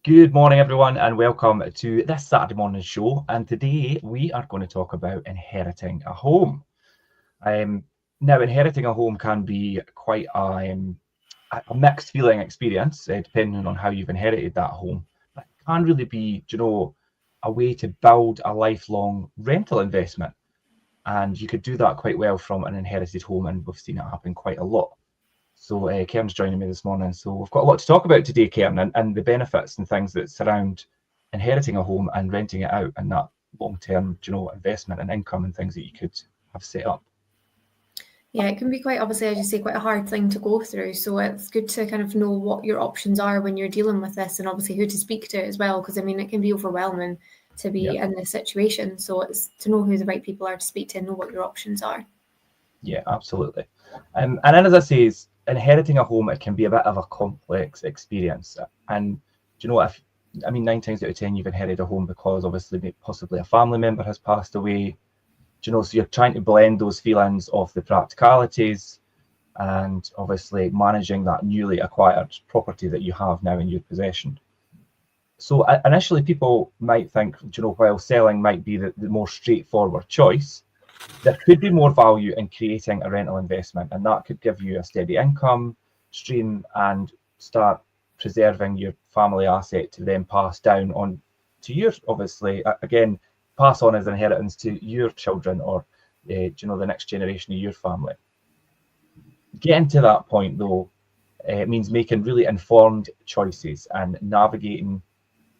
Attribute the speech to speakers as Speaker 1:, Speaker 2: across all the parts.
Speaker 1: Good morning, everyone, and welcome to this Saturday morning show. And today we are going to talk about inheriting a home. Now, inheriting a home can be quite a mixed feeling experience, depending on how you've inherited that home. But it can really be, a way to build a lifelong rental investment. And you could do that quite well from an inherited home, and we've seen it happen quite a lot. So Kieran's joining me this morning. So we've got a lot to talk about today, Kieran, and the benefits and things that surround inheriting a home and renting it out, and that long-term, investment and income and things that you could have set up.
Speaker 2: Yeah, it can be quite, obviously, as you say, quite a hard thing to go through. So it's good to kind of know what your options are when you're dealing with this, and obviously who to speak to as well, because I mean, it can be overwhelming to be in this situation. So it's to know who the right people are to speak to and know what your options are.
Speaker 1: Yeah, absolutely. And then, as I say, inheriting a home, it can be a bit of a complex experience. And if 9 times out of 10 you've inherited a home because obviously possibly a family member has passed away. So you're trying to blend those feelings of the practicalities and obviously managing that newly acquired property that you have now in your possession. So initially people might think, while selling might be the more straightforward choice, there could be more value in creating a rental investment, and that could give you a steady income stream and start preserving your family asset to then pass down on to your, obviously, again, pass on as inheritance to your children or, the next generation of your family. Getting to that point, though, it means making really informed choices and navigating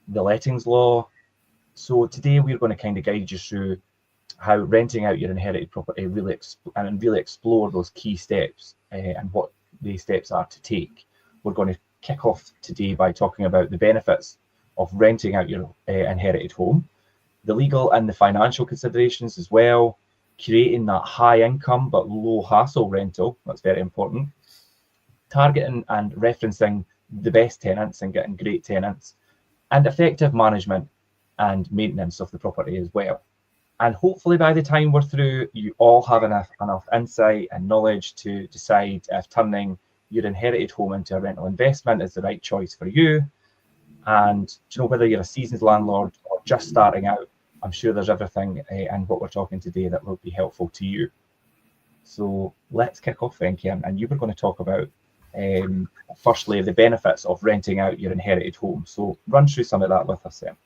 Speaker 1: the lettings law. So today we're going to kind of guide you through how renting out your inherited property really explore those key steps and what these steps are to take. We're going to kick off today by talking about the benefits of renting out your inherited home, the legal and the financial considerations as well, creating that high income but low hassle rental, that's very important, targeting and referencing the best tenants and getting great tenants, and effective management and maintenance of the property as well. And hopefully by the time we're through, you all have enough insight and knowledge to decide if turning your inherited home into a rental investment is the right choice for you. And whether you're a seasoned landlord or just starting out, I'm sure there's everything in what we're talking today that will be helpful to you. So let's kick off then, Kieran. And you were going to talk about, firstly, the benefits of renting out your inherited home. So run through some of that with us then.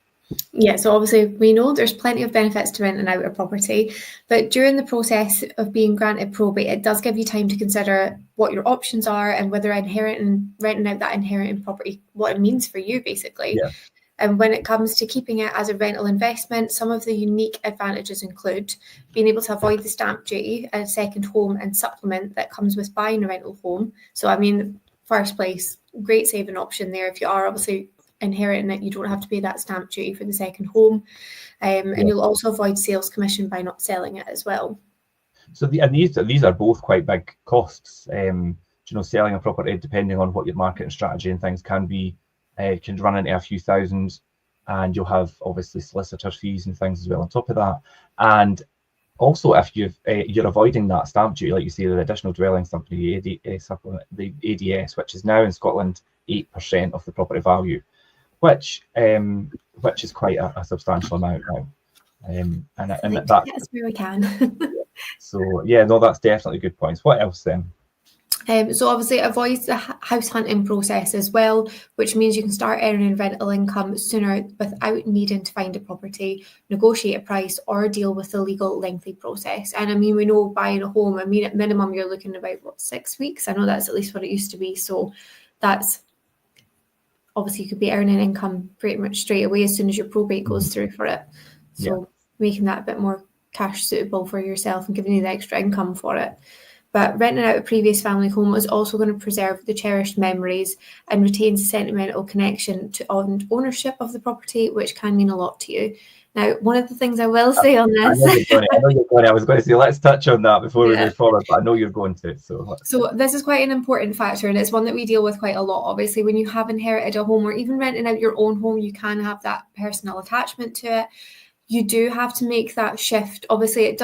Speaker 2: Yeah, so obviously we know there's plenty of benefits to renting out a property, but during the process of being granted probate, it does give you time to consider what your options are and whether renting out that inherited property, what it means for you, basically.
Speaker 1: Yeah.
Speaker 2: And when it comes to keeping it as a rental investment, some of the unique advantages include being able to avoid the stamp duty, a second home and supplement that comes with buying a rental home. So, I mean, first place, great saving option there. If you are obviously inheriting it, you don't have to pay that stamp duty for the second home. And you'll also avoid sales commission by not selling it as well.
Speaker 1: So these are both quite big costs. Selling a property, depending on what your marketing strategy and things can be, can run into a few thousand, and you'll have obviously solicitor fees and things as well on top of that. And also, if you're avoiding that stamp duty, like you say, the additional dwelling stamp duty, the ADS, which is now in Scotland 8% of the property value, which is quite a substantial amount now.
Speaker 2: And that's where we can.
Speaker 1: So yeah, no, that's definitely good points. What else then?
Speaker 2: So obviously it avoids the house hunting process as well, which means you can start earning rental income sooner without needing to find a property, negotiate a price, or deal with the legal lengthy process. And I mean, we know buying a home, I mean, at minimum, you're looking about 6 weeks. I know that's at least what it used to be. So that's obviously you could be earning income pretty much straight away as soon as your probate goes through for it. So making that a bit more cash suitable for yourself and giving you the extra income for it. But renting out a previous family home is also going to preserve the cherished memories and retains a sentimental connection to ownership of the property, which can mean a lot to you. Now, one of the things I will say on this...
Speaker 1: I know you're going to. I was going to say, let's touch on that before we move forward, but I know you're going to. So
Speaker 2: this is quite an important factor, and it's one that we deal with quite a lot. Obviously, when you have inherited a home or even renting out your own home, you can have that personal attachment to it. You do have to make that shift. Obviously, it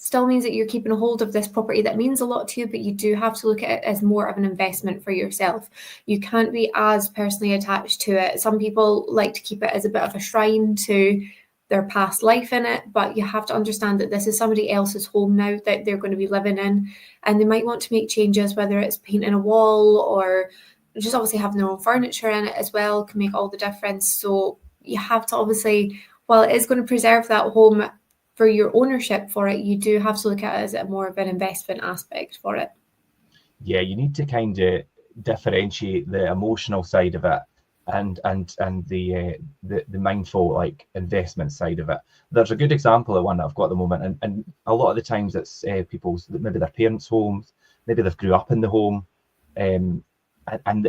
Speaker 2: still means that you're keeping a hold of this property that means a lot to you, but you do have to look at it as more of an investment for yourself. You can't be as personally attached to it. Some people like to keep it as a bit of a shrine to their past life in it, but you have to understand that this is somebody else's home now that they're going to be living in, and they might want to make changes, whether it's painting a wall or just obviously having their own furniture in it as well can make all the difference. So you have to obviously, while it is going to preserve that home for your ownership for it, you do have to look at it as a more of an investment aspect for it.
Speaker 1: Yeah, you need to kind of differentiate the emotional side of it and the mindful like investment side of it. There's a good example of one that I've got at the moment, and a lot of the times it's people's, maybe their parents' homes, maybe they've grew up in the home, and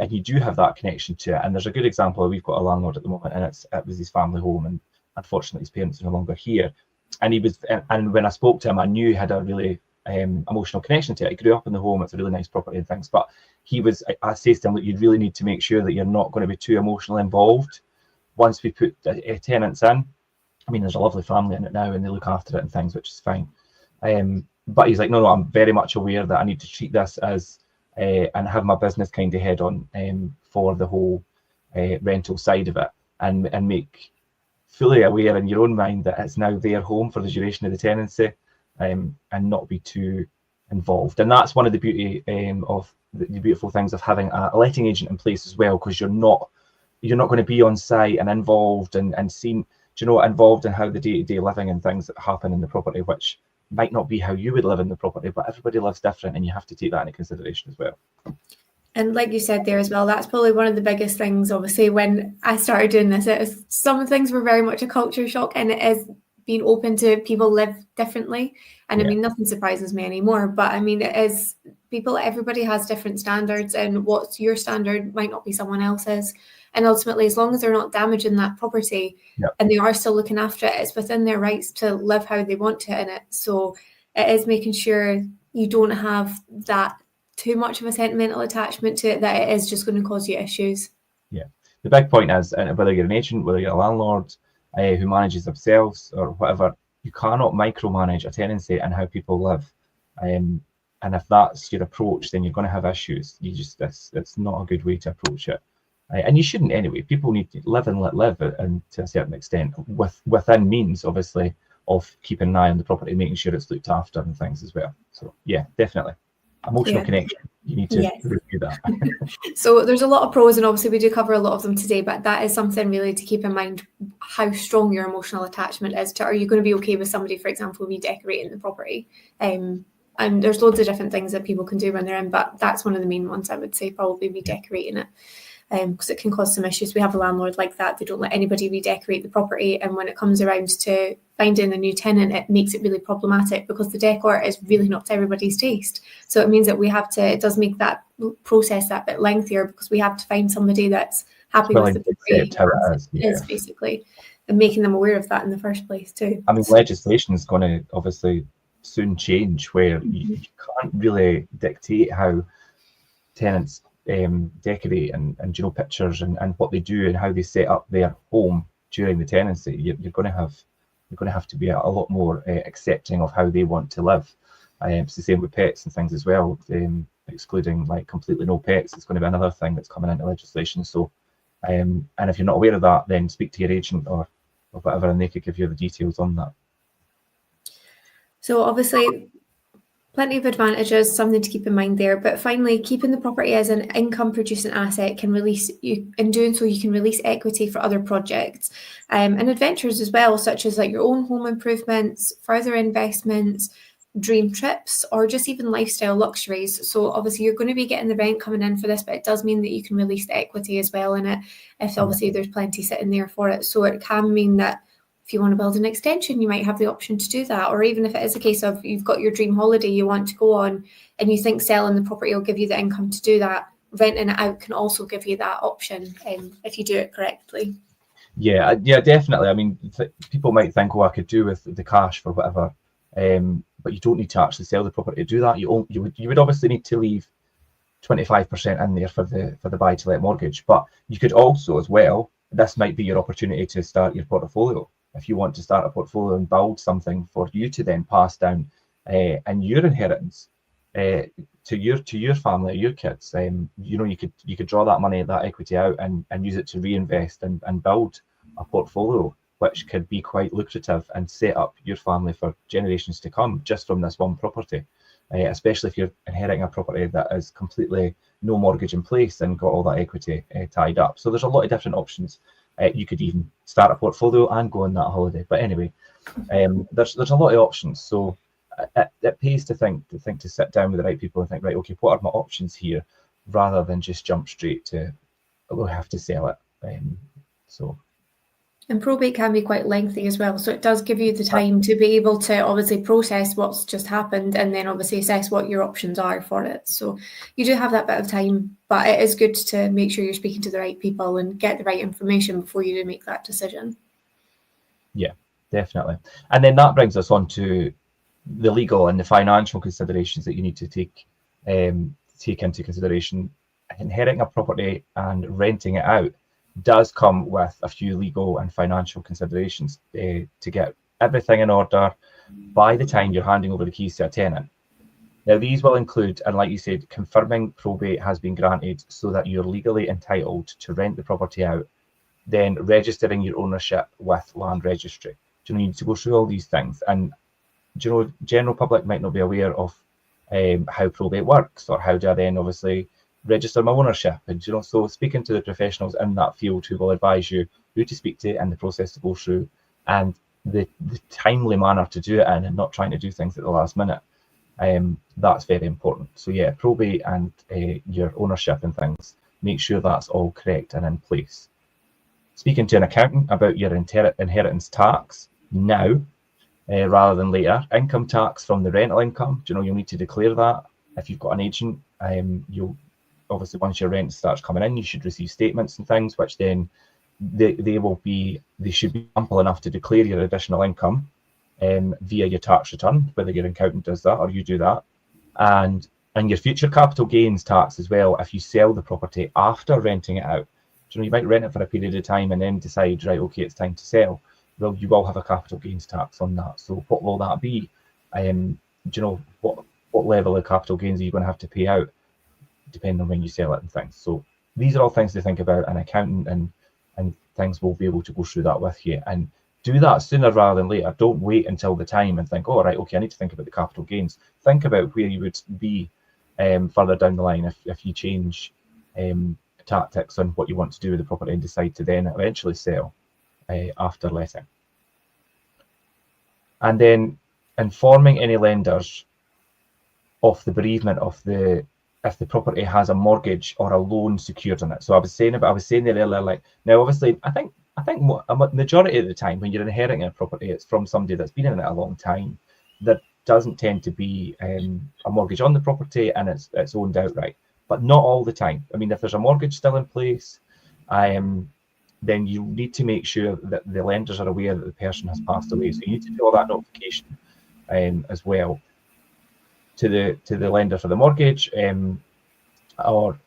Speaker 1: you do have that connection to it. And there's a good example. We've got a landlord at the moment, and it was his family home, and unfortunately his parents are no longer here. And when I spoke to him, I knew he had a really emotional connection to it. He grew up in the home. It's a really nice property and things, but I say to him that you really need to make sure that you're not going to be too emotionally involved once we put tenants in. I mean, there's a lovely family in it now and they look after it and things, which is fine. But he's like, no, I'm very much aware that I need to treat this as and have my business kind of head on for the whole rental side of it, and make fully aware in your own mind that it's now their home for the duration of the tenancy, and not be too involved. And that's one of the beauty of the beautiful things of having a letting agent in place as well, because you're not going to be on site and involved and seen, involved in how the day-to-day living and things that happen in the property, which might not be how you would live in the property, but everybody lives different, and you have to take that into consideration as well.
Speaker 2: And like you said there as well, that's probably one of the biggest things. Obviously, when I started doing this, some things were very much a culture shock, and it is being open to people live differently. And yeah. I mean, nothing surprises me anymore, but I mean, it is everybody has different standards, and what's your standard might not be someone else's. And ultimately, as long as they're not damaging that property, yep. and they are still looking after it, it's within their rights to live how they want to in it. So it is making sure you don't have that too much of a sentimental attachment to it, that it is just going to cause you issues. Yeah.
Speaker 1: The big point is, whether you're an agent, whether you're a landlord who manages themselves or whatever, you cannot micromanage a tenancy and how people live. And if that's your approach, then you're going to have issues. It's not a good way to approach it. And you shouldn't anyway. People need to live and let live, and to a certain extent, within means, obviously, of keeping an eye on the property, making sure it's looked after and things as well. So yeah, definitely. Emotional connection. You need to review that.
Speaker 2: So there's a lot of pros, and obviously we do cover a lot of them today, but that is something really to keep in mind, how strong your emotional attachment is to. Are you going to be okay with somebody, for example, redecorating the property? And there's loads of different things that people can do when they're in, but that's one of the main ones, I would say, probably redecorating it. Because it can cause some issues. We have a landlord like that. They don't let anybody redecorate the property, and when it comes around to finding a new tenant, it makes it really problematic because the decor is really not to everybody's taste. So it means that it does make that process that bit lengthier, because we have to find somebody that's happy with the property how it is basically, and making them aware of that in the first place too.
Speaker 1: I mean, legislation is going to obviously soon change, where you can't really dictate how tenants decorate and pictures and what they do and how they set up their home during the tenancy. You're going to have to be a lot more accepting of how they want to live. It's the same with pets and things as well. Excluding like completely no pets, it's going to be another thing that's coming into legislation. So and if you're not aware of that, then speak to your agent or whatever, and they could give you the details on that.
Speaker 2: So obviously, plenty of advantages, something to keep in mind there. But finally, keeping the property as an income-producing asset can release you. In doing so, you can release equity for other projects and adventures as well, such as like your own home improvements, further investments, dream trips, or just even lifestyle luxuries. So obviously, you're going to be getting the rent coming in for this, but it does mean that you can release the equity as well in it, if obviously there's plenty sitting there for it. So it can mean that if you want to build an extension, you might have the option to do that. Or even if it is a case of you've got your dream holiday you want to go on, and you think selling the property will give you the income to do that, renting it out can also give you that option if you do it correctly.
Speaker 1: Yeah, definitely. I mean, people might think, I could do with the cash for whatever, but you don't need to actually sell the property to do that. You would obviously need to leave 25% in there for the buy-to-let mortgage, but you could also, as well, this might be your opportunity to start your portfolio. If you want to start a portfolio and build something for you to then pass down and your inheritance to your family, your kids, you could draw that money, that equity out, and use it to reinvest and build a portfolio which could be quite lucrative and set up your family for generations to come just from this one property. Especially if you're inheriting a property that is completely no mortgage in place and got all that equity tied up. So there's a lot of different options. You could even start a portfolio and go on that holiday. But anyway, there's a lot of options. So it pays to sit down with the right people and think, right, okay, what are my options here, rather than just jump straight to, oh, I have to sell it.
Speaker 2: And probate can be quite lengthy as well. So it does give you the time to be able to obviously process what's just happened and then obviously assess what your options are for it. So you do have that bit of time, but it is good to make sure you're speaking to the right people and get the right information before you do make that decision.
Speaker 1: Yeah, definitely. And then that brings us on to the legal and the financial considerations that you need to take into consideration. Inheriting a property and renting it out does come with a few legal and financial considerations to get everything in order by the time you're handing over the keys to a tenant. Now, these will include, and like you said, confirming probate has been granted so that you're legally entitled to rent the property out, then registering your ownership with Land Registry. You need to go through all these things, and general public might not be aware of how probate works, or how do I then obviously register my ownership. And so speaking to the professionals in that field who will advise you who to speak to and the process to go through, and the timely manner to do it in, and not trying to do things at the last minute, that's very important. So yeah, probate and your ownership and things, make sure that's all correct and in place. Speaking to an accountant about your inheritance tax now, rather than later. Income tax from the rental income, you'll need to declare that. If you've got an agent, you'll obviously, once your rent starts coming in, you should receive statements and things, which then they should be ample enough to declare your additional income via your tax return, whether your accountant does that or you do that, and your future capital gains tax as well. If you sell the property after renting it out, you might rent it for a period of time and then decide, right, okay, it's time to sell. Well, you will have a capital gains tax on that. So what will that be? What level of capital gains are you going to have to pay out, depending on when you sell it and things. So these are all things to think about. An accountant and things will be able to go through that with you, and do that sooner rather than later. Don't wait until the time and think, oh, right, okay, I need to think about the capital gains. Think about where you would be further down the line if you change tactics on what you want to do with the property and decide to then eventually sell after letting. And then informing any lenders of the bereavement of if the property has a mortgage or a loan secured on it. So I was saying there earlier, like, now obviously I think a majority of the time when you're inheriting a property, it's from somebody that's been in it a long time. There doesn't tend to be a mortgage on the property and it's owned outright, but not all the time. I mean, if there's a mortgage still in place, then you need to make sure that the lenders are aware that the person has passed away. So you need to do all that notification as well to the lender for the mortgage, or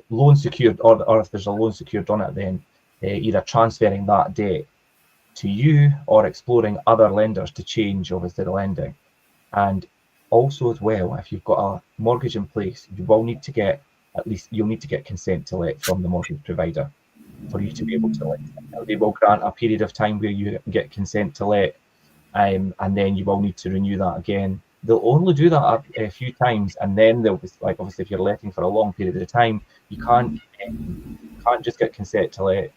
Speaker 1: loan secured, or if there's a loan secured on it, then either transferring that debt to you or exploring other lenders to change obviously the lending. And also as well, if you've got a mortgage in place, you'll need to get consent to let from the mortgage provider for you to be able to let. Now, they will grant a period of time where you get consent to let, and then you will need to renew that again. They'll only do that a few times, and then they'll be like, obviously, if you're letting for a long period of time, you can't just get consent to let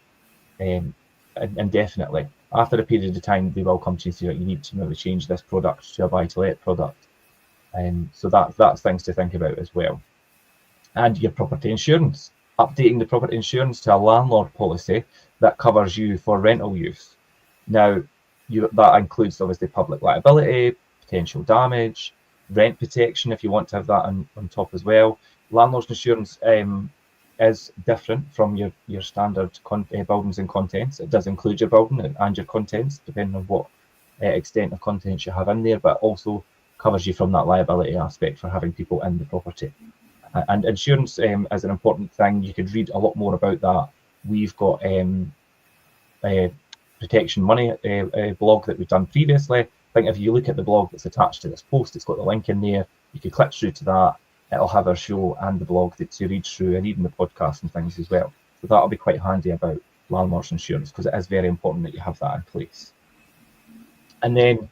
Speaker 1: indefinitely. After a period of time, they will come to you and say, you need to maybe change this product to a buy-to-let product. So that's things to think about as well. And your property insurance, updating the property insurance to a landlord policy that covers you for rental use. Now, that includes obviously public liability, potential damage, rent protection if you want to have that on top as well. Landlord's insurance is different from your standard buildings and contents. It does include your building and your contents, depending on what extent of contents you have in there, but also covers you from that liability aspect for having people in the property. And insurance is an important thing. You could read a lot more about that. We've got a Protection Money blog that we've done previously, I think if you look at the blog that's attached to this post, it's got the link in there. You can click through to that. It'll have our show and the blog to read through, and even the podcast and things as well. So that'll be quite handy about landlord's insurance, because it is very important that you have that in place. And then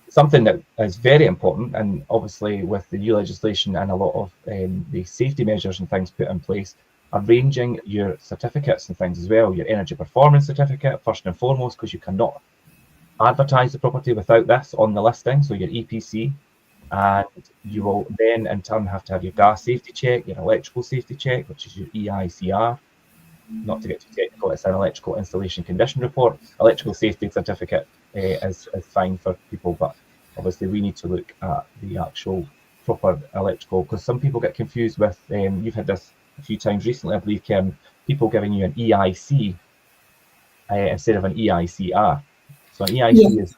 Speaker 1: something that is very important, and obviously with the new legislation and a lot of the safety measures and things put in place, arranging your certificates and things as well. Your energy performance certificate, first and foremost, because you cannot advertise the property without this on the listing, so your EPC. And you will then in turn have to have your gas safety check, your electrical safety check, which is your EICR. Not to get too technical, it's an electrical installation condition report. Electrical safety certificate is fine for people, but obviously we need to look at the actual proper electrical, because some people get confused with, you've had this a few times recently, I believe, Kim, people giving you an EIC instead of an EICR. So an EIC is...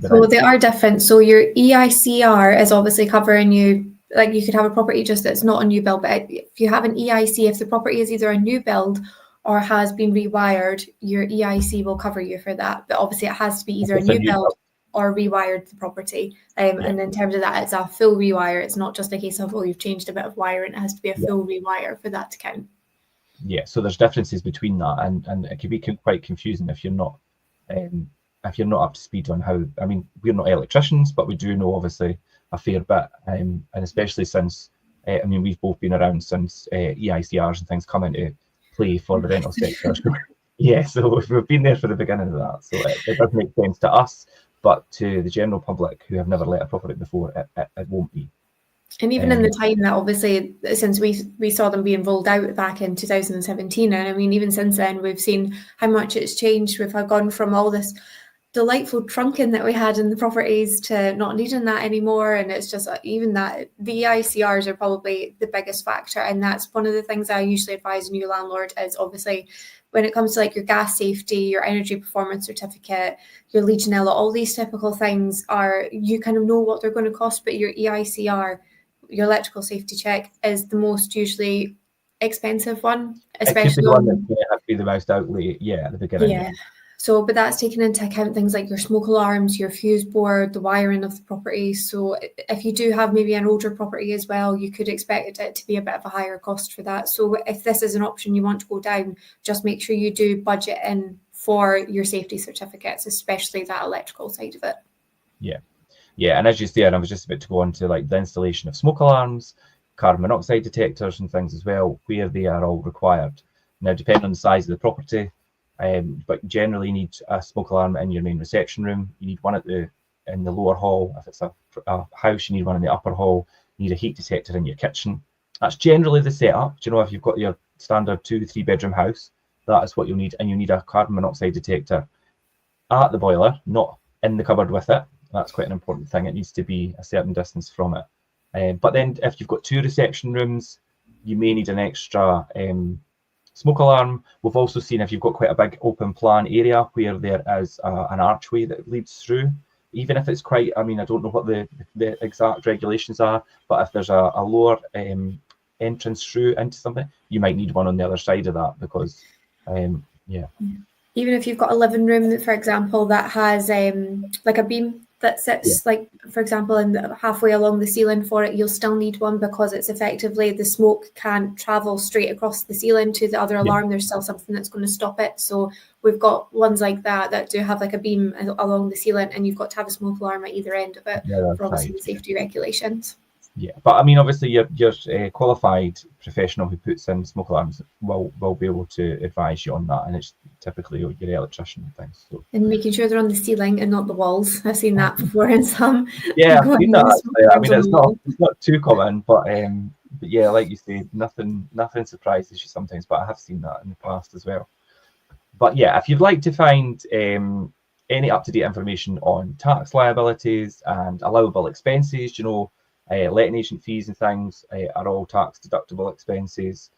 Speaker 2: so they are different. So your EICR is obviously covering you, like you could have a property just that's not a new build, but if you have an EIC, if the property is either a new build or has been rewired, your EIC will cover you for that. But obviously it has to be either a new build or rewired the property. And in terms of that, it's a full rewire. It's not just a case of, oh, you've changed a bit of wiring. It has to be a full rewire for that to count. Yeah,
Speaker 1: so there's differences between that, and it can be quite confusing if you're not up to speed on how. I mean, we're not electricians, but we do know obviously a fair bit, and especially since I mean, we've both been around since EICRs and things come into play for the rental sector. Yeah, so we've been there for the beginning of that, so it does make sense to us, but to the general public who have never let a property before, it won't be.
Speaker 2: And even in the time that obviously, since we saw them being rolled out back in 2017, and I mean, even since then, we've seen how much it's changed. We've gone from all this delightful trunking that we had in the properties to not needing that anymore. And it's just even that the EICRs are probably the biggest factor. And that's one of the things I usually advise a new landlord is obviously when it comes to like your gas safety, your energy performance certificate, your Legionella, all these typical things are, you kind of know what they're going to cost, but your EICR, your electrical safety check, is the most usually expensive one, especially
Speaker 1: it could be the one that's going to have to be the most outlay, at the beginning.
Speaker 2: Yeah. So, but that's taking into account things like your smoke alarms, your fuse board, the wiring of the property. So if you do have maybe an older property as well, you could expect it to be a bit of a higher cost for that. So if this is an option you want to go down, just make sure you do budget in for your safety certificates, especially that electrical side of it.
Speaker 1: Yeah, and as you said, I was just about to go on to like the installation of smoke alarms, carbon monoxide detectors and things as well, where they are all required. Now, depending on the size of the property, but generally you need a smoke alarm in your main reception room. You need one in the lower hall. If it's a house, you need one in the upper hall. You need a heat detector in your kitchen. That's generally the setup. Do you know, if you've got your standard 2-3 bedroom house, that is what you'll need. And you need a carbon monoxide detector at the boiler, not in the cupboard with it. That's quite an important thing. It needs to be a certain distance from it. But then if you've got 2 reception rooms, you may need an extra smoke alarm. We've also seen if you've got quite a big open plan area where there is an archway that leads through, even if it's quite, I mean, I don't know what the exact regulations are, but if there's a lower entrance through into something, you might need one on the other side of that because,
Speaker 2: Even if you've got a living room, for example, that has like a beam that sits like, for example, in halfway along the ceiling for it, you'll still need one because it's effectively the smoke can't travel straight across the ceiling to the other alarm. There's still something that's going to stop it. So we've got ones like that do have like a beam along the ceiling, and you've got to have a smoke alarm at either end of it for obviously the safety regulations.
Speaker 1: Yeah, but I mean, obviously, your qualified professional who puts in smoke alarms will be able to advise you on that, and it's typically your electrician and things. So.
Speaker 2: And making sure they're on the ceiling and not the walls. I've seen that before in some.
Speaker 1: Yeah, I've seen that. I mean, it's not too common, but yeah, like you say, nothing surprises you sometimes. But I have seen that in the past as well. But yeah, if you'd like to find any up-to-date information on tax liabilities and allowable expenses, you know. Letting agent fees and things are all tax deductible expenses.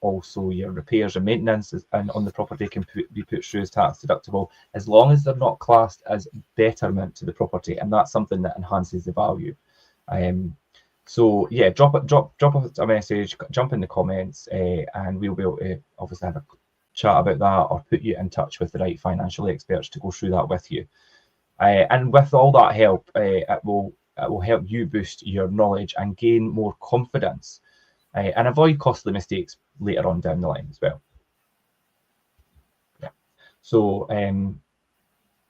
Speaker 1: Also, your repairs and maintenance on the property can be put through as tax deductible, as long as they're not classed as betterment to the property, and that's something that enhances the value. So yeah, drop us a message, jump in the comments, and we'll be able to obviously have a chat about that or put you in touch with the right financial experts to go through that with you. And with all that help, it will help you boost your knowledge and gain more confidence, and avoid costly mistakes later on down the line as well. Yeah. So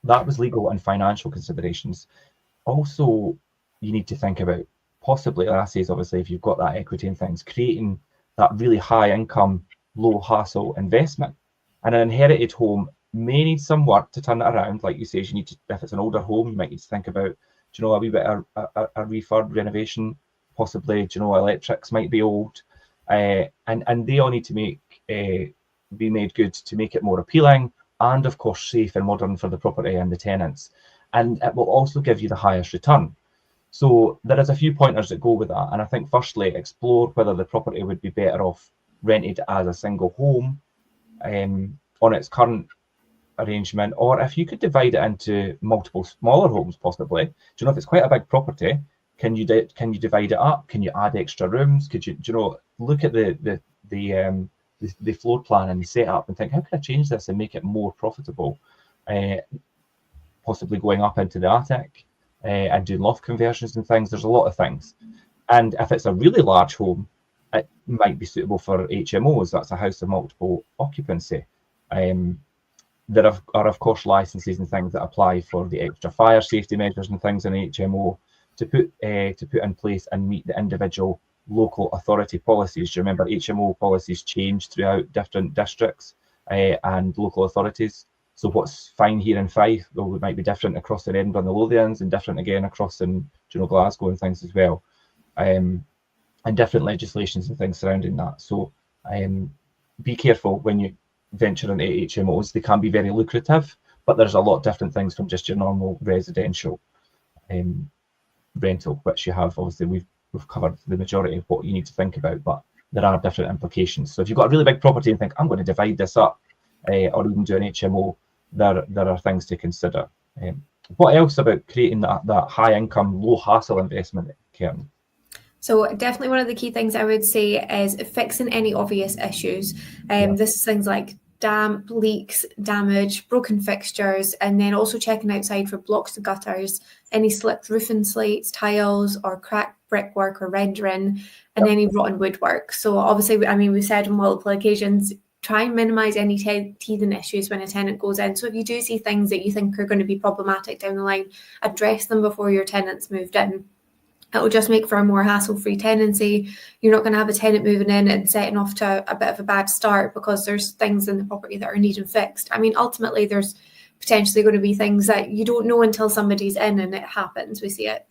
Speaker 1: that was legal and financial considerations. Also, you need to think about possibly, like I say, obviously, if you've got that equity and things, creating that really high income, low hassle investment. And an inherited home may need some work to turn it around. Like you say, you need to, if it's an older home, you might need to think about, a wee bit of a refurb renovation, possibly, electrics might be old. And they all need to be made good to make it more appealing and, of course, safe and modern for the property and the tenants. And it will also give you the highest return. So there is a few pointers that go with that. And I think, firstly, explore whether the property would be better off rented as a single home on its current arrangement, or if you could divide it into multiple smaller homes, possibly. If it's quite a big property, can you divide it up? Can you add extra rooms? Could you, look at the floor plan and the setup and think, how can I change this and make it more profitable? Possibly going up into the attic and doing loft conversions and things. There's a lot of things. And if it's a really large home, it might be suitable for HMOs. That's a house of multiple occupancy. There are, of course, licenses and things that apply for the extra fire safety measures and things in HMO to put in place and meet the individual local authority policies. Do you remember HMO policies change throughout different districts and local authorities? So what's fine here in Fife, well, it might be different across in Edinburgh and the Lothians, and different again across in Glasgow and things as well, and different legislations and things surrounding that. So be careful when you venture into HMOs. They can be very lucrative, but there's a lot different things from just your normal residential rental, which you have. Obviously, we've covered the majority of what you need to think about, but there are different implications. So if you've got a really big property and think, I'm going to divide this up, or even do an HMO, there are things to consider. What else about creating that high income, low hassle investment, Karen?
Speaker 2: So definitely one of the key things I would say is fixing any obvious issues. This is things like damp, leaks, damage, broken fixtures, and then also checking outside for blocks of gutters, any slipped roofing slates, tiles, or cracked brickwork or rendering, and any rotten woodwork. So obviously, we've said on multiple occasions, try and minimise any teething issues when a tenant goes in. So if you do see things that you think are going to be problematic down the line, address them before your tenant's moved in. It will just make for a more hassle-free tenancy. You're not going to have a tenant moving in and setting off to a bit of a bad start because there's things in the property that are needing fixed. Ultimately, there's potentially going to be things that you don't know until somebody's in and it happens. We see it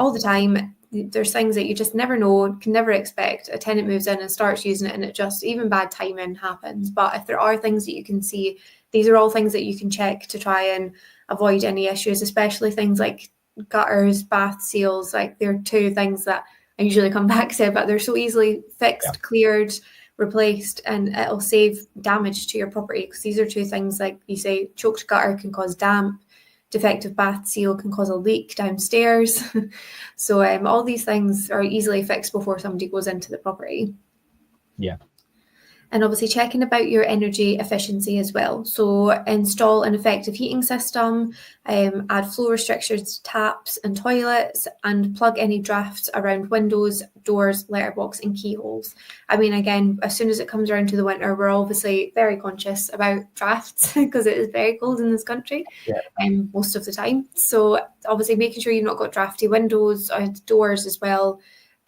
Speaker 2: all the time. There's things that you just never know, can never expect. A tenant moves in and starts using it and it just, even bad timing happens. But if there are things that you can see, these are all things that you can check to try and avoid any issues, especially things like gutters, bath seals. Like, they're two things that I usually come back to, but they're so easily fixed, cleared, replaced, and it'll save damage to your property, because these are two things, like you say, choked gutter can cause damp, defective bath seal can cause a leak downstairs. So all these things are easily fixed before somebody goes into the property. Yeah. And obviously checking about your energy efficiency as well. So install an effective heating system, add flow restrictions to taps and toilets, and plug any drafts around windows, doors, letterbox and keyholes. Again, as soon as it comes around to the winter, we're obviously very conscious about drafts because it is very cold in this country most of the time. So obviously making sure you've not got drafty windows or doors as well.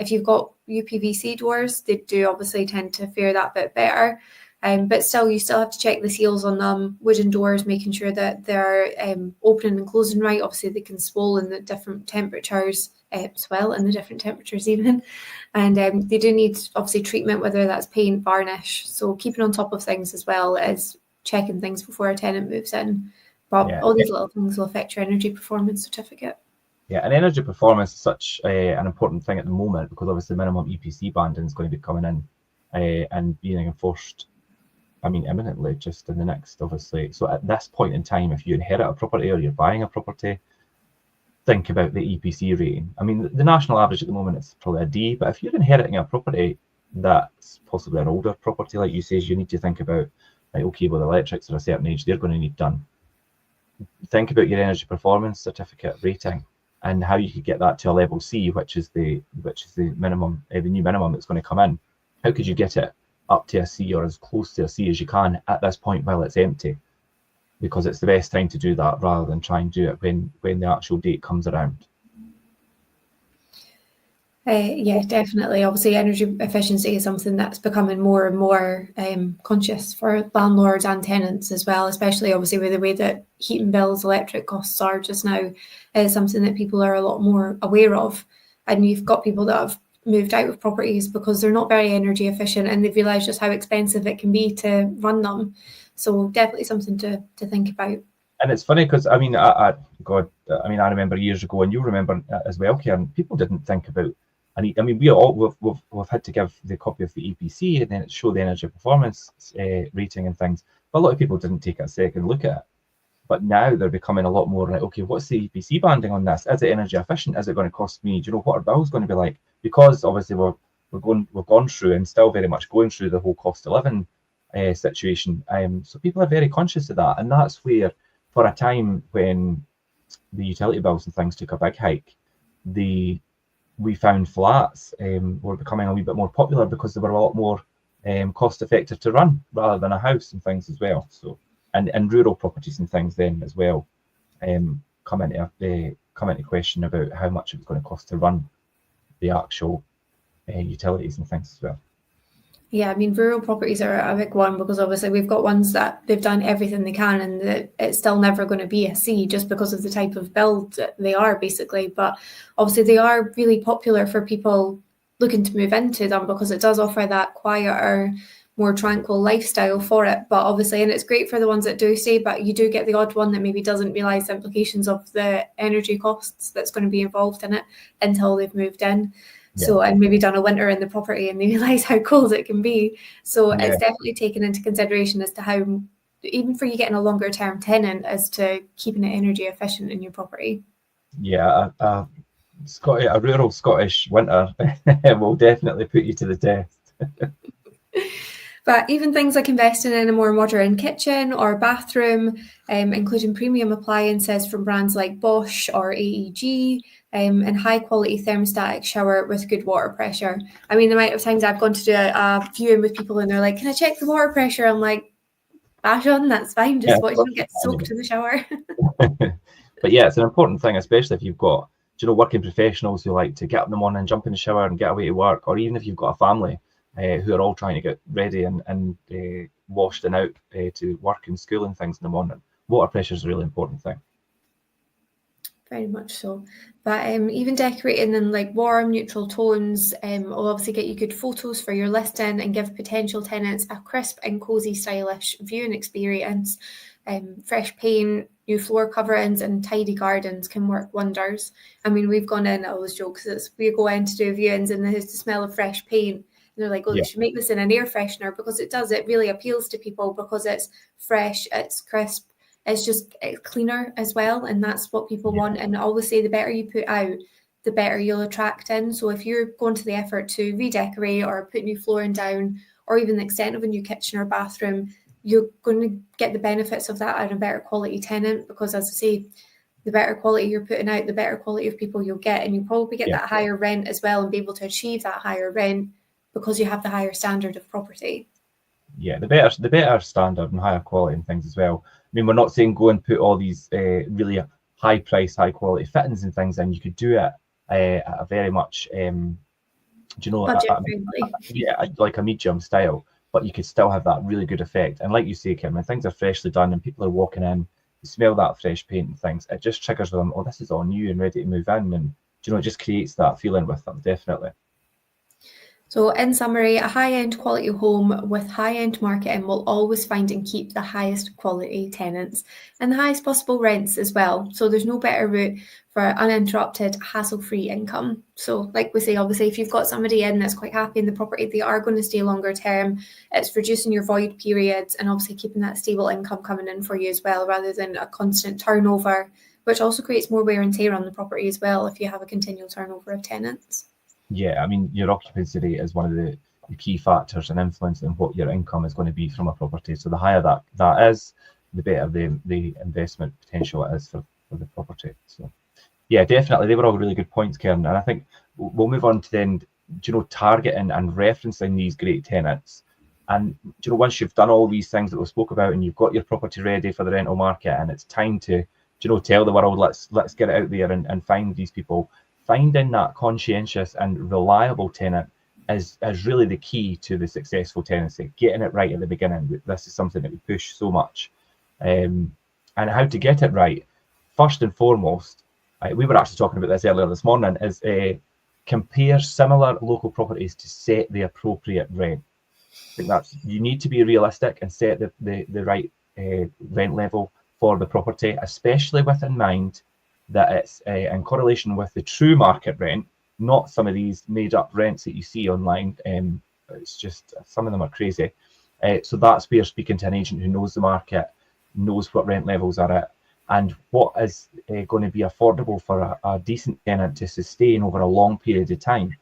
Speaker 2: If you've got UPVC doors, they do obviously tend to fare that bit better. But still, you still have to check the seals on them. Wooden doors, making sure that they're opening and closing right. Obviously, they can swell in the different temperatures, even. And they do need, obviously, treatment, whether that's paint, varnish. So keeping on top of things as well as checking things before a tenant moves in. But all these little things will affect your energy performance certificate.
Speaker 1: Yeah, and energy performance is such an important thing at the moment, because obviously minimum EPC banding is going to be coming in and being enforced, imminently, just in the next, obviously. So at this point in time, if you inherit a property or you're buying a property, think about the EPC rating. The national average at the moment is probably a D, but if you're inheriting a property that's possibly an older property, like you say, you need to think about, the electrics are a certain age, they're going to need done. think about your energy performance certificate rating and how you could get that to a level C, which is the minimum, the new minimum that's going to come in. How could you get it up to a C or as close to a C as you can at this point while it's empty? Because it's the best time to do that rather than try and do it when the actual date comes around.
Speaker 2: Yeah, definitely. Obviously, energy efficiency is something that's becoming more and more conscious for landlords and tenants as well, especially obviously with the way that heating bills, electric costs are just now. Is something that people are a lot more aware of. And you've got people that have moved out of properties because they're not very energy efficient and they've realised just how expensive it can be to run them. So definitely something to think about.
Speaker 1: And it's funny because I mean, I remember years ago, and you'll remember as well, Karen. People didn't think about. I mean, we've had to give the copy of the EPC and then it show the energy performance rating and things. But a lot of people didn't take a second look at it. But now they're becoming a lot more like, okay, what's the EPC banding on this? Is it energy efficient? Is it going to cost me? Do you know what our bill's going to be like? Because obviously we've gone through and still very much going through the whole cost of living situation. So people are very conscious of that, and that's where, for a time when the utility bills and things took a big hike, we found flats were becoming a wee bit more popular because they were a lot more cost effective to run rather than a house and things as well. So and rural properties and things then as well come into question about how much it was going to cost to run the actual utilities and things as well.
Speaker 2: Yeah, I mean, rural properties are a big one because obviously we've got ones that they've done everything they can and that it's still never going to be a C just because of the type of build that they are basically. But obviously they are really popular for people looking to move into them because it does offer that quieter, more tranquil lifestyle for it. But obviously, and it's great for the ones that do stay, but you do get the odd one that maybe doesn't realise the implications of the energy costs that's going to be involved in it until they've moved in. Yeah. So, and maybe done a winter in the property and they realise how cold it can be. So it's definitely taken into consideration as to how, even for you getting a longer term tenant, as to keeping it energy efficient in your property.
Speaker 1: Yeah, a rural Scottish winter will definitely put you to the test.
Speaker 2: But even things like investing in a more modern kitchen or bathroom, including premium appliances from brands like Bosch or AEG, and high quality thermostatic shower with good water pressure. I mean, the amount of times I've gone to do a viewing with people and they're like, "Can I check the water pressure?" I'm like, "Bash on, that's fine. Just watch you get soaked in the shower."
Speaker 1: But yeah, it's an important thing, especially if you've got, working professionals who like to get up in the morning, jump in the shower and get away to work, or even if you've got a family who are all trying to get ready and washed and out to work and school and things in the morning. Water pressure is a really important thing.
Speaker 2: Very much so. But even decorating in like warm, neutral tones will obviously get you good photos for your listing and give potential tenants a crisp and cosy, stylish viewing experience. Fresh paint, new floor coverings and tidy gardens can work wonders. I mean, we've gone in, I always joke, because we go in to do viewings and there's the smell of fresh paint. And they're like, "Oh, you should make this in an air freshener," because it does. It really appeals to people because it's fresh, it's crisp. It's just cleaner as well, and that's what people want. And I always say the better you put out, the better you'll attract in. So if you're going to the effort to redecorate or put new flooring down, or even the extent of a new kitchen or bathroom, you're going to get the benefits of that and a better quality tenant, because as I say, the better quality you're putting out, the better quality of people you'll get, and you'll probably get that higher rent as well and be able to achieve that higher rent because you have the higher standard of property.
Speaker 1: Yeah, the better standard and higher quality and things as well. I mean, we're not saying go and put all these really high price, high quality fittings and things in. You could do it at a very much, like a medium style, but you could still have that really good effect. And like you say, Kim, when things are freshly done and people are walking in, you smell that fresh paint and things, it just triggers them, oh, this is all new and ready to move in. And, it just creates that feeling with them, definitely.
Speaker 2: So in summary, a high-end quality home with high-end marketing will always find and keep the highest quality tenants and the highest possible rents as well. So there's no better route for uninterrupted, hassle-free income. So like we say, obviously, if you've got somebody in that's quite happy in the property, they are going to stay longer term. It's reducing your void periods and obviously keeping that stable income coming in for you as well, rather than a constant turnover, which also creates more wear and tear on the property as well if you have a continual turnover of tenants.
Speaker 1: Yeah, I mean, your occupancy rate is one of the key factors and influencing what your income is going to be from a property. So the higher that is, the better the investment potential it is for the property. So yeah, definitely, they were all really good points, Karen. And I think we'll move on to then, targeting and referencing these great tenants. And once you've done all these things that we spoke about, and you've got your property ready for the rental market, and it's time to tell the world, let's get it out there and find these people. Finding that conscientious and reliable tenant is really the key to the successful tenancy. Getting it right at the beginning. This is something that we push so much. And how to get it right, first and foremost, we were actually talking about this earlier this morning, is compare similar local properties to set the appropriate rent. I think you need to be realistic and set the right rent level for the property, especially with in mind that it's in correlation with the true market rent, not some of these made up rents that you see online. It's just, some of them are crazy. So that's where speaking to an agent who knows the market, knows what rent levels are at, and what is going to be affordable for a decent tenant to sustain over a long period of time.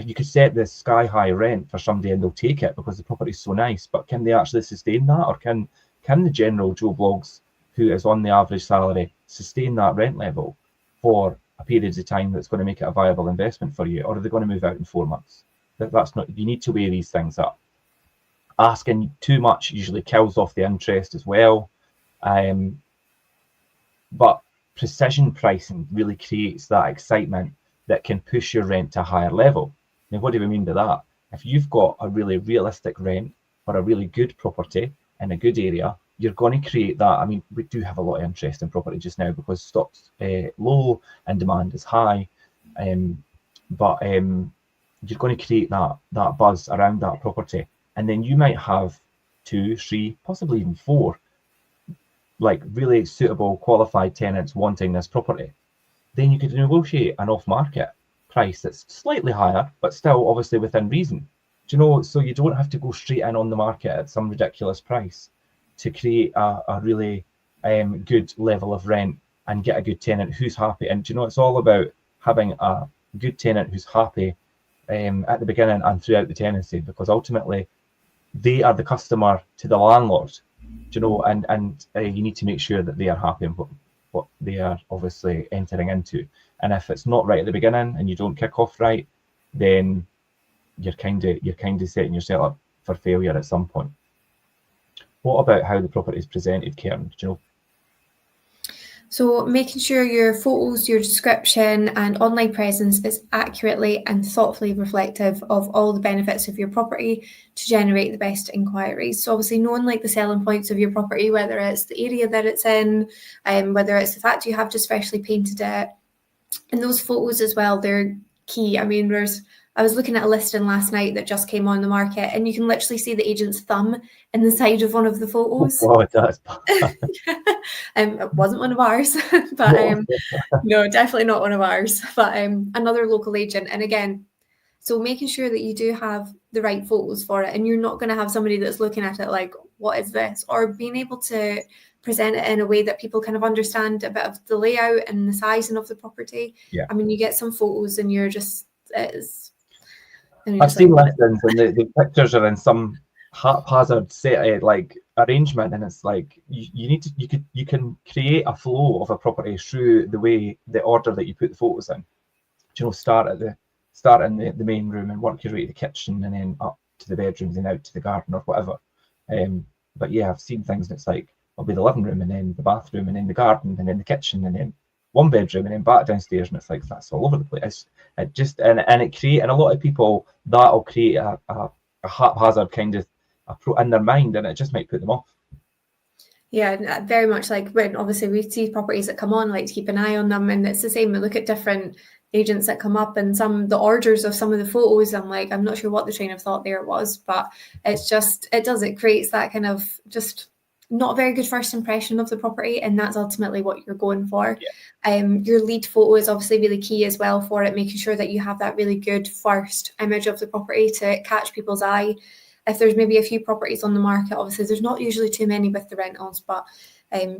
Speaker 1: You could set this sky high rent for somebody and they'll take it because the property is so nice, but can they actually sustain that? Or can the general Joe Bloggs, who is on the average salary, sustain that rent level for a period of time that's going to make it a viable investment for you? Or are they going to move out in 4 months? That's not, you need to weigh these things up. Asking too much usually kills off the interest as well. But precision pricing really creates that excitement that can push your rent to a higher level. Now, what do we mean by that? If you've got a really realistic rent for a really good property in a good area, you're going to create that. I mean, we do have a lot of interest in property just now because stock's low and demand is high. But you're going to create that buzz around that property. And then you might have 2, 3, possibly even 4 like really suitable qualified tenants wanting this property. Then you could negotiate an off-market price that's slightly higher, but still obviously within reason. So you don't have to go straight in on the market at some ridiculous price to create a really good level of rent and get a good tenant who's happy. And it's all about having a good tenant who's happy at the beginning and throughout the tenancy, because ultimately they are the customer to the landlord. And you need to make sure that they are happy in what they are obviously entering into. And if it's not right at the beginning and you don't kick off right, then you're kind of setting yourself up for failure at some point. What about how the property is presented, Karen?
Speaker 2: So making sure your photos, your description and online presence is accurately and thoughtfully reflective of all the benefits of your property to generate the best inquiries. So obviously knowing the selling points of your property, whether it's the area that it's in, whether it's the fact you have just freshly painted it, and those photos as well, they're key. I mean, I was looking at a listing last night that just came on the market, and you can literally see the agent's thumb in the side of one of the photos.
Speaker 1: Oh, it does.
Speaker 2: It wasn't one of ours, but no, definitely not one of ours, but another local agent. And again, so making sure that you do have the right photos for it, and you're not going to have somebody that's looking at it like, what is this? Or being able to present it in a way that people kind of understand a bit of the layout and the sizing of the property.
Speaker 1: Yeah.
Speaker 2: I mean, you get some photos and you're just,
Speaker 1: I've seen listings and the pictures are in some haphazard set arrangement, and it's like you can create a flow of a property through the order that you put the photos in. Start in the main room and work your way to the kitchen and then up to the bedrooms and out to the garden or whatever. But yeah, I've seen things that's like, it'll be the living room and then the bathroom and then the garden and then the kitchen and then one bedroom and then back downstairs, and it's like that's all over the place. And a lot of people, that'll create a haphazard kind of in their mind, and it just might put them off.
Speaker 2: Yeah, very much like when obviously we see properties that come on, like to keep an eye on them, and it's the same. We look at different agents that come up and the orders of some of the photos, I'm like, I'm not sure what the train of thought there was, but it creates that kind of just not a very good first impression of the property, and that's ultimately what you're going for. Yeah. Your lead photo is obviously really key as well for it, making sure that you have that really good first image of the property to catch people's eye. If there's maybe a few properties on the market, obviously there's not usually too many with the rentals, but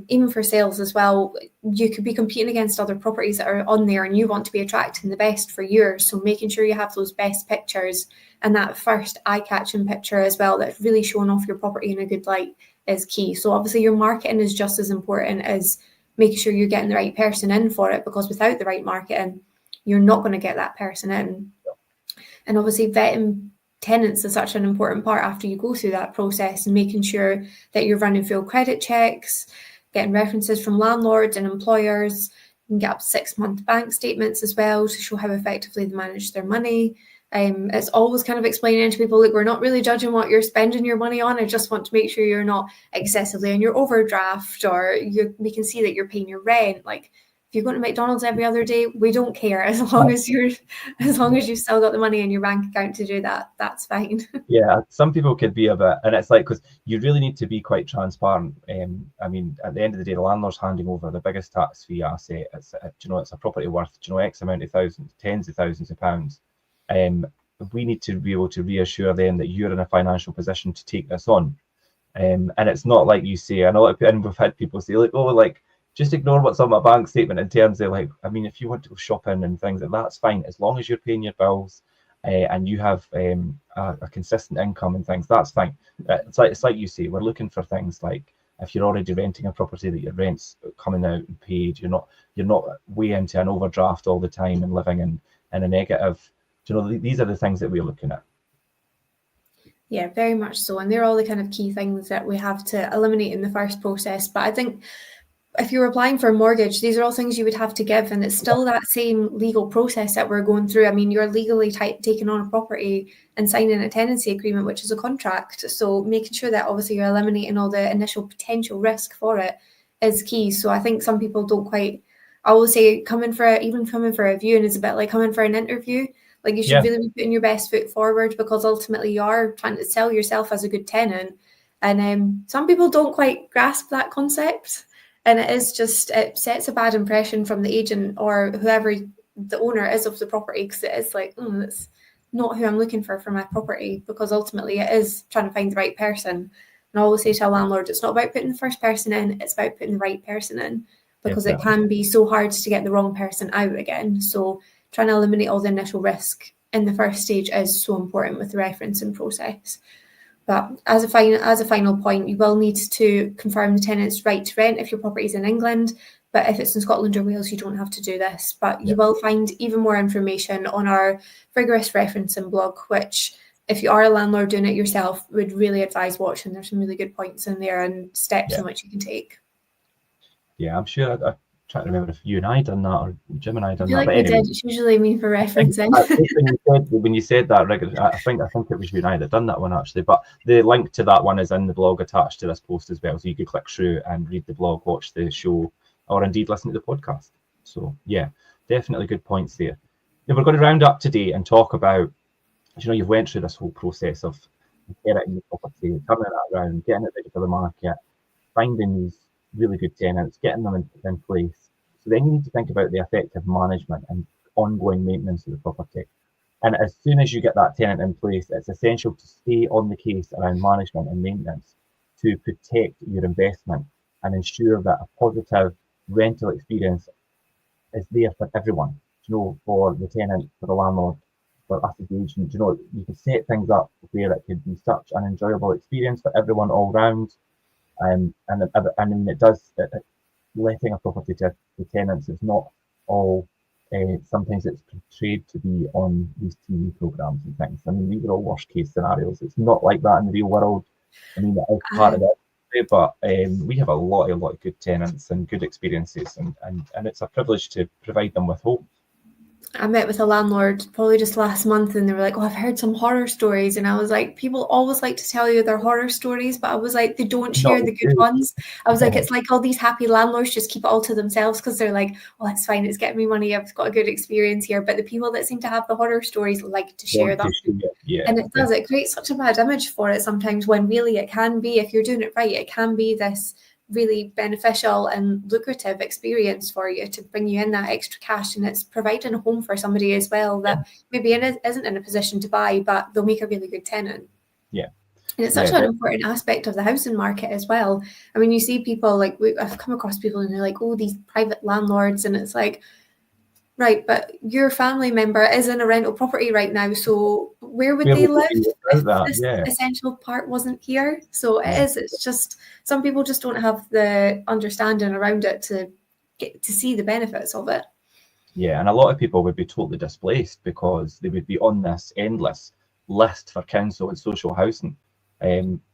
Speaker 2: even for sales as well, you could be competing against other properties that are on there and you want to be attracting the best for yours. So making sure you have those best pictures and that first eye-catching picture as well that's really showing off your property in a good light is key. So obviously your marketing is just as important as making sure you're getting the right person in for it, because without the right marketing, you're not going to get that person in. And obviously vetting tenants is such an important part after you go through that process, and making sure that you're running full credit checks, getting references from landlords and employers. You can get up to 6-month bank statements as well to show how effectively they manage their money. It's always kind of explaining to people, like, we're not really judging what you're spending your money on. I just want to make sure you're not excessively on your overdraft, or we can see that you're paying your rent. Like, if you're going to McDonald's every other day, we don't care, as long as you've still got the money in your bank account to do that. That's fine.
Speaker 1: Yeah, some people could be a bit, and it's like, because you really need to be quite transparent. I mean, at the end of the day, the landlord's handing over the biggest tax-free asset. It's it's a property worth X amount of thousands, tens of thousands of pounds. We need to be able to reassure them that you're in a financial position to take this on. And it's not like you say, and we've had people say, like, oh, like, just ignore what's on my bank statement in terms of, like, I mean, if you want to go shopping and things, that's fine, as long as you're paying your bills and you have a consistent income and things, that's fine. It's like you say, we're looking for things like, if you're already renting a property, that your rent's coming out and paid, you're not way into an overdraft all the time and living in a negative. These are the things that we're looking at.
Speaker 2: Yeah, very much so. And they're all the kind of key things that we have to eliminate in the first process. But I think if you're applying for a mortgage, these are all things you would have to give, and it's still that same legal process that we're going through. I mean, you're legally taking on a property and signing a tenancy agreement, which is a contract. So making sure that obviously you're eliminating all the initial potential risk for it is key. So I think some people don't quite, I will say, coming for a viewing is a bit like coming for an interview. Like, you should really be putting your best foot forward, because ultimately you are trying to sell yourself as a good tenant. And some people don't quite grasp that concept. And it sets a bad impression from the agent or whoever the owner is of the property, because it is like, that's not who I'm looking for my property, because ultimately it is trying to find the right person. And I always say to a landlord, it's not about putting the first person in, it's about putting the right person in, because it can be so hard to get the wrong person out again. So trying to eliminate all the initial risk in the first stage is so important with the referencing process. But as a final point, you will need to confirm the tenant's right to rent if your property is in England. But if it's in Scotland or Wales, you don't have to do this. But you will find even more information on our rigorous referencing blog, which, if you are a landlord doing it yourself, would really advise watching. There's some really good points in there and steps in which you can take.
Speaker 1: Yeah, I'm sure. I'm trying to remember if you and I done that, or Jim and I done
Speaker 2: I feel
Speaker 1: that.
Speaker 2: Like we did. It's usually me for referencing.
Speaker 1: When you said that, I think it was you and I that done that one, actually. But the link to that one is in the blog attached to this post as well, so you could click through and read the blog, watch the show, or indeed listen to the podcast. So yeah, definitely good points there. Now we're going to round up today and talk about, you've went through this whole process of inheriting the property, turning it around, getting it ready for the market, finding these really good tenants, getting them in place. So then you need to think about the effective management and ongoing maintenance of the property. And as soon as you get that tenant in place, it's essential to stay on the case around management and maintenance to protect your investment and ensure that a positive rental experience is there for everyone, for the tenant, for the landlord, for us as the agent. You can set things up where it could be such an enjoyable experience for everyone all round. And I mean, letting a property to tenants is not all. Sometimes it's portrayed to be on these TV programs and things. I mean, these are all worst case scenarios. It's not like that in the real world. I mean, it is part of it, but we have a lot of good tenants and good experiences, and it's a privilege to provide them with hope.
Speaker 2: I met with a landlord probably just last month, and they were like, I've heard some horror stories. And I was like, people always like to tell you their horror stories, but I was like, they don't share the good ones. I was like, it's like all these happy landlords just keep it all to themselves, because they're like, it's fine, it's getting me money, I've got a good experience here. But the people that seem to have the horror stories like to share them. And it creates such a bad image for it sometimes, when really it can be, if you're doing it right, it can be this really beneficial and lucrative experience for you to bring you in that extra cash, and it's providing a home for somebody as well that maybe isn't in a position to buy, but they'll make a really good tenant. And it's such an important aspect of the housing market as well. I mean, you see people I've come across people and they're like, these private landlords, and it's like, Right, but your family member is in a rental property right now, so where would
Speaker 1: Where
Speaker 2: they
Speaker 1: would
Speaker 2: live
Speaker 1: we be
Speaker 2: if
Speaker 1: without that?
Speaker 2: this
Speaker 1: Yeah.
Speaker 2: essential part wasn't here? So
Speaker 1: Yeah.
Speaker 2: it's just some people just don't have the understanding around it to get to see the benefits of it.
Speaker 1: Yeah, and a lot of people would be totally displaced because they would be on this endless list for council and social housing,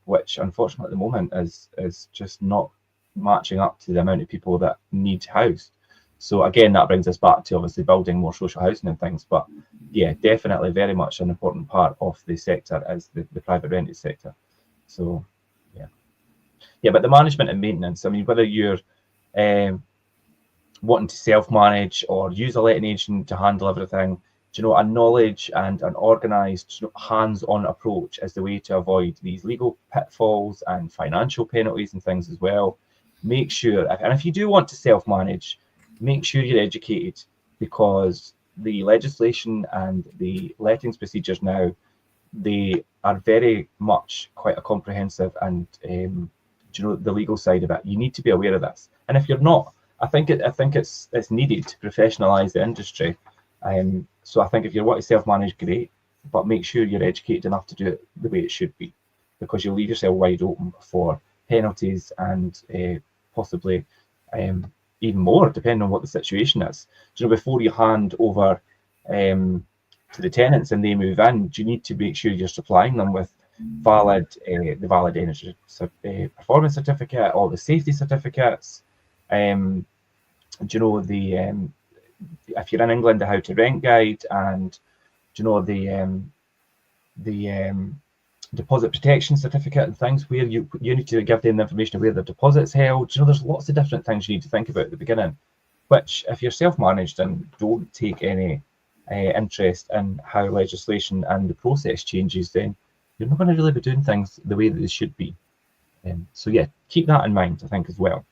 Speaker 1: which unfortunately at the moment is just not matching up to the amount of people that need housed. So again, that brings us back to obviously building more social housing and things. But yeah, definitely very much an important part of the sector is the private rented sector. So yeah, but the management and maintenance, I mean, whether you're wanting to self-manage or use a letting agent to handle everything, a knowledge and an organised, hands-on approach is the way to avoid these legal pitfalls and financial penalties and things as well. Make sure, and if you do want to self-manage, make sure you're educated, because the legislation and the lettings procedures now, they are very much quite a comprehensive, and the legal side of it. You need to be aware of this, and if you're not, I think it's needed to professionalise the industry. So I think if you want to self-manage, great, but make sure you're educated enough to do it the way it should be, because you'll leave yourself wide open for penalties and possibly even more, depending on what the situation is. Before you hand over to the tenants and they move in, you need to make sure you're supplying them with the valid energy performance certificate, all the safety certificates. If you're in England, the How to Rent guide, and the deposit protection certificate and things, where you need to give them the information of where the deposit's held. There's lots of different things you need to think about at the beginning, which if you're self-managed and don't take any interest in how legislation and the process changes, then you're not going to really be doing things the way that they should be. So yeah, keep that in mind, I think, as well.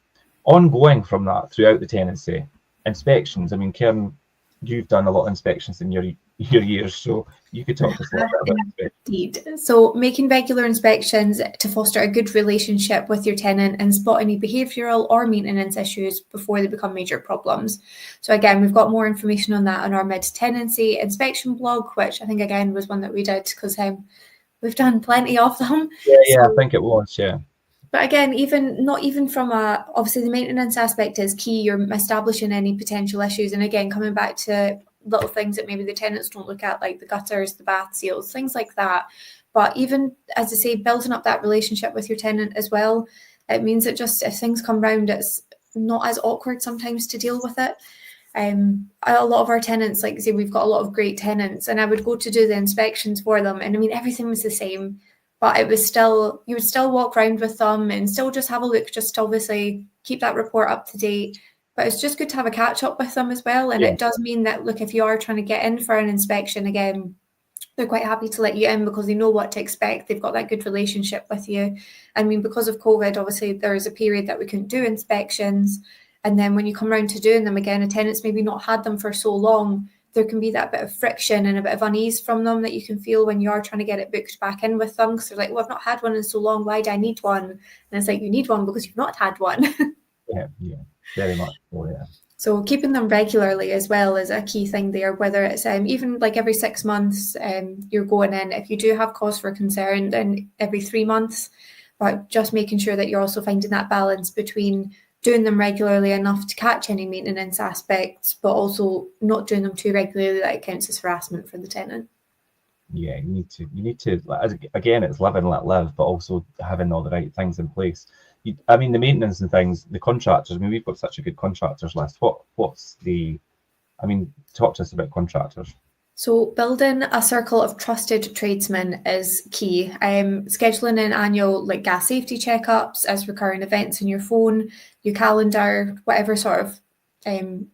Speaker 1: Ongoing from that throughout the tenancy, inspections. I mean, Karen, you've done a lot of inspections in your years, so you could talk to us a little bit about it.
Speaker 2: Indeed. So making regular inspections to foster a good relationship with your tenant and spot any behavioural or maintenance issues before they become major problems. So again, we've got more information on that on our mid-tenancy inspection blog, which I think again was one that we did because we've done plenty of them.
Speaker 1: Yeah, I think it was, yeah.
Speaker 2: But again, not even from obviously the maintenance aspect is key. You're establishing any potential issues. And again, coming back to little things that maybe the tenants don't look at, like the gutters, the bath seals, things like that. But even, as I say, building up that relationship with your tenant as well, it means that just if things come round, it's not as awkward sometimes to deal with it. A lot of our tenants, like I say, we've got a lot of great tenants, and I would go to do the inspections for them. And I mean, everything was the same. But it was still, you would still walk around with them and still just have a look, just to obviously keep that report up to date. But it's just good to have a catch up with them as well. And It does mean that, look, if you are trying to get in for an inspection again, they're quite happy to let you in because they know what to expect. They've got that good relationship with you. I mean, because of COVID, obviously there was a period that we couldn't do inspections. And then when you come around to doing them again, a tenant's maybe not had them for so long, there can be that bit of friction and a bit of unease from them that you can feel when you are trying to get it booked back in with them, because they're like, well, I've not had one in so long, why do I need one? And it's like, you need one because you've not had one.
Speaker 1: yeah, very much so, yeah.
Speaker 2: So keeping them regularly as well is a key thing there, whether it's even like every 6 months you're going in. If you do have cause for concern, then every 3 months, but just making sure that you're also finding that balance between doing them regularly enough to catch any maintenance aspects, but also not doing them too regularly that it counts as harassment for the tenant.
Speaker 1: Yeah, you need to again, it's live and let live, but also having all the right things in place. I mean, the maintenance and things, the contractors, I mean, we've got such a good contractors list. Talk to us about contractors.
Speaker 2: So building a circle of trusted tradesmen is key. Scheduling in annual gas safety checkups as recurring events in your phone, your calendar, whatever sort of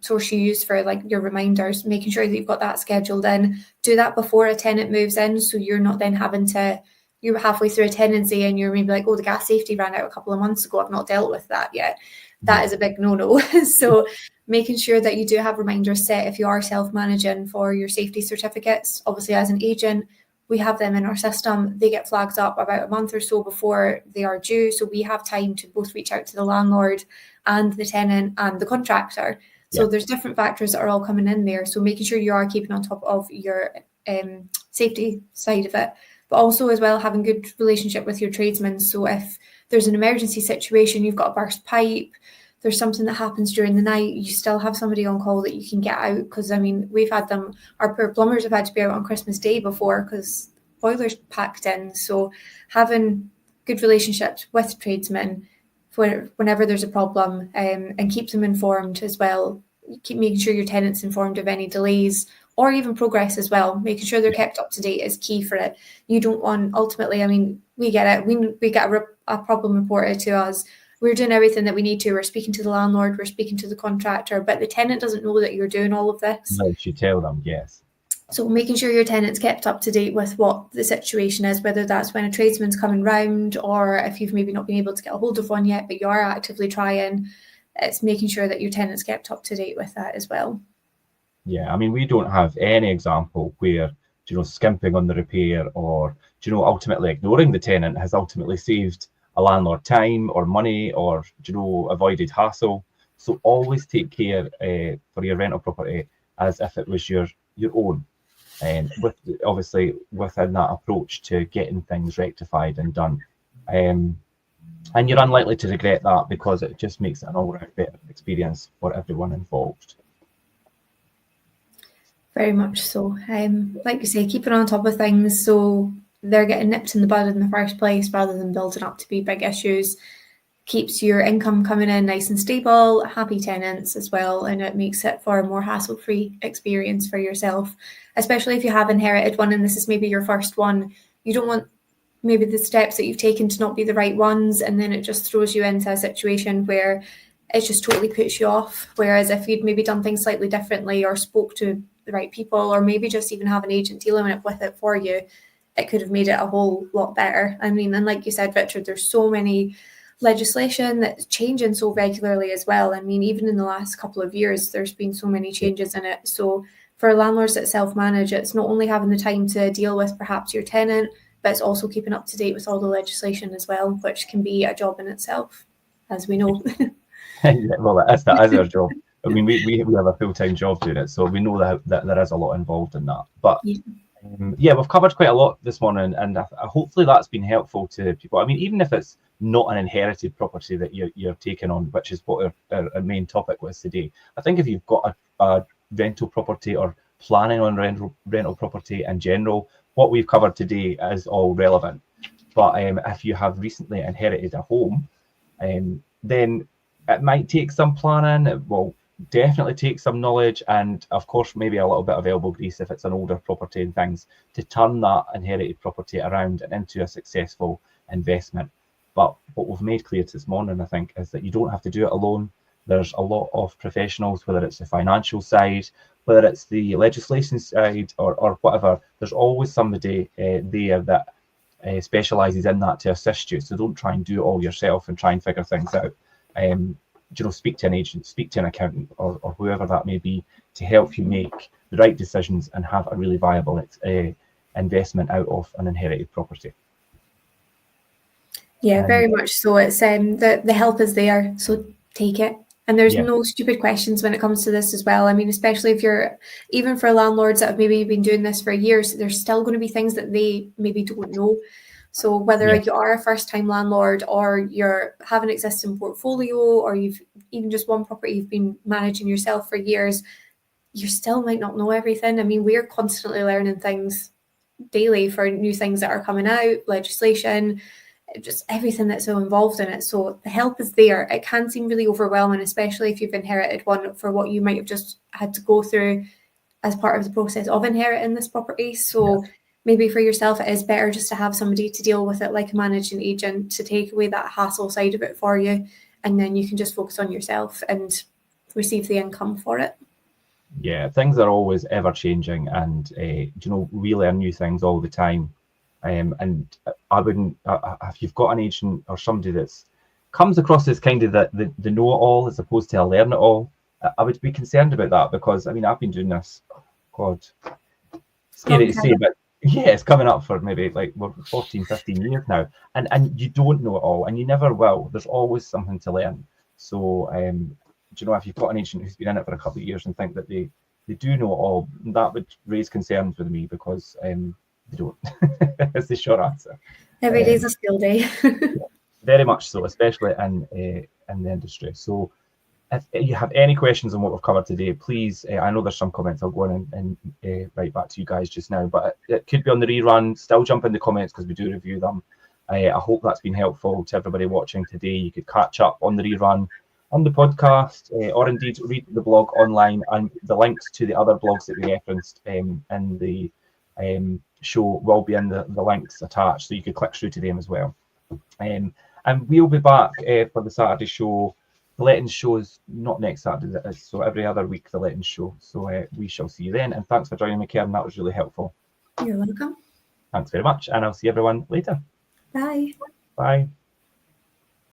Speaker 2: source you use for your reminders, making sure that you've got that scheduled in. Do that before a tenant moves in, so you're not then you're halfway through a tenancy and you're maybe like, oh, the gas safety ran out a couple of months ago, I've not dealt with that yet. That is a big no-no. So making sure that you do have reminders set if you are self-managing for your safety certificates. Obviously, as an agent, we have them in our system. They get flagged up about a month or so before they are due. So we have time to both reach out to the landlord and the tenant and the contractor. So there's different factors that are all coming in there. So making sure you are keeping on top of your safety side of it, but also as well having good relationship with your tradesmen. So if there's an emergency situation, you've got a burst pipe, there's something that happens during the night, you still have somebody on call that you can get out. Because I mean, we've had them, our poor plumbers have had to be out on Christmas Day before because boilers packed in. So having good relationships with tradesmen for whenever there's a problem, and keep them informed as well. Keep making sure your tenants informed of any delays or even progress as well. Making sure they're kept up to date is key for it. You don't want, ultimately, I mean, we get it. We get a problem reported to us. We're doing everything that we need to. We're speaking to the landlord, we're speaking to the contractor, but the tenant doesn't know that you're doing all of this.
Speaker 1: Unless you tell them, yes.
Speaker 2: So making sure your tenant's kept up to date with what the situation is, whether that's when a tradesman's coming round or if you've maybe not been able to get a hold of one yet, but you are actively trying, it's making sure that your tenant's kept up to date with that as well.
Speaker 1: Yeah, I mean, we don't have any example where, skimping on the repair or, ultimately ignoring the tenant has ultimately saved a landlord time or money or, avoided hassle. So always take care for your rental property as if it was your own. And obviously within that approach to getting things rectified and done. And you're unlikely to regret that because it just makes it an all-round better experience for everyone involved.
Speaker 2: Very much so. Like you say, keeping on top of things so they're getting nipped in the bud in the first place rather than building up to be big issues. Keeps your income coming in nice and stable, happy tenants as well, and it makes it for a more hassle-free experience for yourself, especially if you have inherited one and this is maybe your first one. You don't want maybe the steps that you've taken to not be the right ones, and then it just throws you into a situation where it just totally puts you off. Whereas if you'd maybe done things slightly differently or spoke to the right people or maybe just even have an agent dealing with it for you, it could have made it a whole lot better. I mean, and like you said, Richard, there's so many legislation that's changing so regularly as well. I mean, even in the last couple of years, there's been so many changes in it. So for landlords that self-manage, it's not only having the time to deal with perhaps your tenant, but it's also keeping up to date with all the legislation as well, which can be a job in itself, as we know.
Speaker 1: Well, that is our job. I mean, we have a full-time job doing it, so we know that there is a lot involved in that. But we've covered quite a lot this morning, and hopefully that's been helpful to people. I mean, even if it's not an inherited property that you're taking on, which is what our main topic was today. I think if you've got a rental property or planning on rental property in general, what we've covered today is all relevant. But if you have recently inherited a home, then it might take some planning. It will definitely take some knowledge and, of course, maybe a little bit of elbow grease if it's an older property and things to turn that inherited property around and into a successful investment. But what we've made clear this morning, I think, is that you don't have to do it alone. There's a lot of professionals, whether it's the financial side, whether it's the legislation side or whatever. There's always somebody there that specialises in that to assist you. So don't try and do it all yourself and try and figure things out. Speak to an agent, speak to an accountant or whoever that may be to help you make the right decisions and have a really viable investment out of an inherited property.
Speaker 2: Yeah, very much so. It's the help is there, so take it. And there's no stupid questions when it comes to this as well. I mean, especially if you're, even for landlords that have maybe been doing this for years, there's still going to be things that they maybe don't know. So whether you are a first-time landlord or you have an existing portfolio or you've even just one property you've been managing yourself for years, you still might not know everything. I mean, we're constantly learning things daily for new things that are coming out, legislation, just everything that's so involved in it. So the help is there. It can seem really overwhelming, especially if you've inherited one, for what you might have just had to go through as part of the process of inheriting this property. So maybe for yourself, it is better just to have somebody to deal with it, like a managing agent, to take away that hassle side of it for you. And then you can just focus on yourself and receive the income for it.
Speaker 1: Yeah, things are always ever changing and, we learn new things all the time. And I wouldn't, if you've got an agent or somebody that's comes across as kind of the know-it-all as opposed to a learn-it-all, I would be concerned about that because, I mean, I've been doing this, God, scary to say, but yeah, it's coming up for maybe like 14, 15 years now. And you don't know it all and you never will. There's always something to learn. So you know, if you've got an agent who's been in it for a couple of years and think that they do know it all, that would raise concerns with me, because they don't. It's the short answer.
Speaker 2: Every day's a skill day.
Speaker 1: Very much so, especially in the industry. So if you have any questions on what we've covered today, please, I know there's some comments, I'll go on and write back to you guys just now, but it could be on the rerun. Still jump in the comments, because we do review them. I hope that's been helpful to everybody watching today. You could catch up on the rerun on the podcast, or indeed read the blog online, and the links to the other blogs that we referenced in the show will be in the links attached, so you could click through to them as well. And we'll be back for the Saturday show. The Lettings show is not next Saturday, so every other week the Lettings show. So we shall see you then, and thanks for joining me, Karen. That was really helpful.
Speaker 2: You're welcome.
Speaker 1: Thanks very much, and I'll see everyone later.
Speaker 2: Bye.
Speaker 1: Bye.